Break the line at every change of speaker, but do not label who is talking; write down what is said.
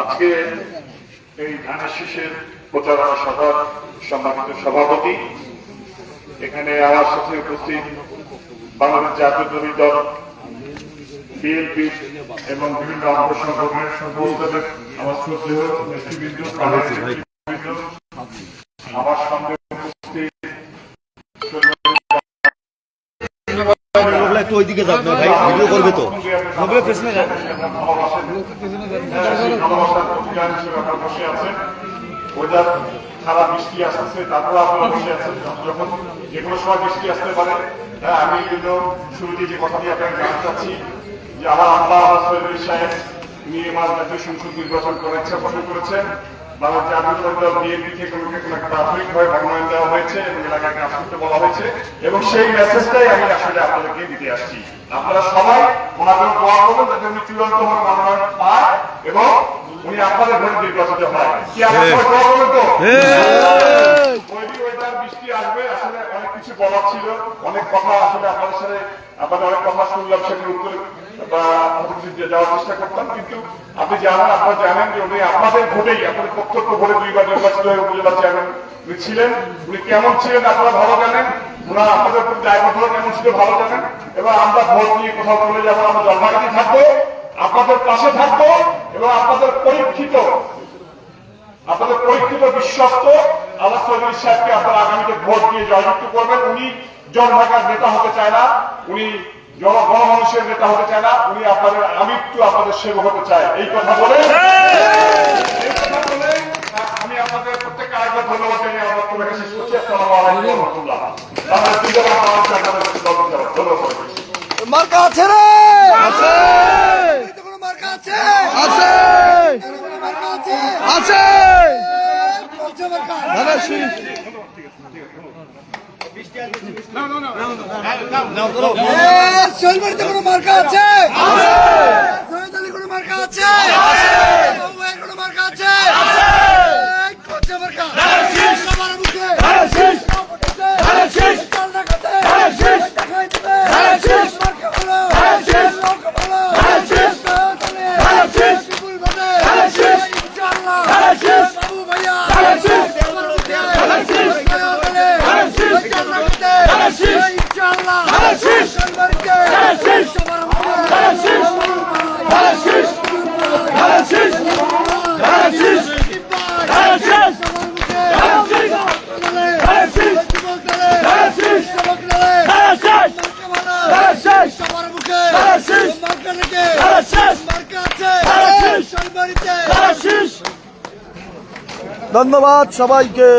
আজকে এই ধানের শীষের প্রচারণা সভার সম্মানিত সভাপতি, এখানে আমার সাথে উপস্থিত বাংলাদেশ জাতীয়তাবাদী দল, বিএনপি এবং বিভিন্ন অঙ্গ সংগঠনের সংস্থাদের আমার শ্রদ্ধেয় নেতৃবৃন্দ, আমার সঙ্গে উপস্থিত
একটু ওইদিকে যাও ভাই, ভিডিও করবে তো
বসে আছেন। ওয়েদার খারাপ, বৃষ্টি আসতেছে, তারপরে আপনারা বসে আছেন। যখন যে কোনো সময় বৃষ্টি আসতে পারে। আমি কিন্তু শুরুতে যে কথাটি আপনাকে জানতে চাচ্ছি যে আমার আব্বা সৈয়দ সাহেব নিয়ে মাস জাতীয় সংসদ নির্বাচন করার ইচ্ছা পোষণ করেছেন। বাংলাদেশ জাতীয়তাবাদী দল বিএনপি থেকে প্রাথমিকভাবে মনোনয়ন দেওয়া হয়েছে এবং এলাকায় কাজ করতে বলা হয়েছে, এবং সেই মেসেজটাই আমি আসলে আপনাদেরকে দিতে আসছি। আপনারা সবাই ওনাদের দোয়া করবেন যাতে উনি চূড়ান্তভাবে মনোনয়ন পায় এবং উনি আপনাদের ভোট নির্বাচিত হয়। কি আপনারা দোয়া করবেন তো? বৃষ্টি আসবে, আসলে অনেক কিছু বলার ছিল, অনেক কথা আসলে আপনাদের সাথে আপনাদের অনেক কথা শুনলাম, সেগুলো উত্তর যাওয়ার চেষ্টা করতাম। কিন্তু আপনি জানেন, আপনারা জানেন যে উনি আপনাদের ভোটেই, আপনাদের প্রত্যক্ষ ভোটে 2 বার নির্বাচিত হয়ে উপজেলা চেয়ারম্যান উনি ছিলেন। উনি কেমন ছিলেন আপনারা ভালো জানেন, ওনার আপনাদের প্রতি দায়বদ্ধতা কেমন ছিল ভালো জানেন। এবং আমরা ভোট নিয়ে কোথাও চলে যাবো, আমরা জলবাগানে থাকবো, আপনাদের পাশে থাকবো এবং আপনাদের পরীক্ষিত বিশ্বস্ত আল্লাহ চৌধুরী সাহেবকে আপনারা আগামীতে ভোট দিয়ে জয়যুক্ত করবেন। উনি জনঢাকার নেতা হতে চায় না, উনি গণমানুষের নেতা হতে চায় না, উনি আপনাদের আমৃত্যু আপনাদের সেবক হতে চায়। এই কথা বলে আমি আপনাদের প্রত্যেককে আরেকবার ধন্যবাদ জানিয়ে আমার বক্তব্য শেষ করছি। আসসালামু আলাইকুম ওয়া রাহমাতুল্লাহ। ধন্যবাদ।
মার্কা আছে রে, আছে মার্কা আছে, আছে আছে ধানের শীষ। শৈলবাড়িতে কোনো মার্কা আছে, সৈয়দ আলী কোনো মার্কা আছে, কোনো মার্কা আছে, মার্কা সবার মুখে ধন্যবাদ সবাইকে।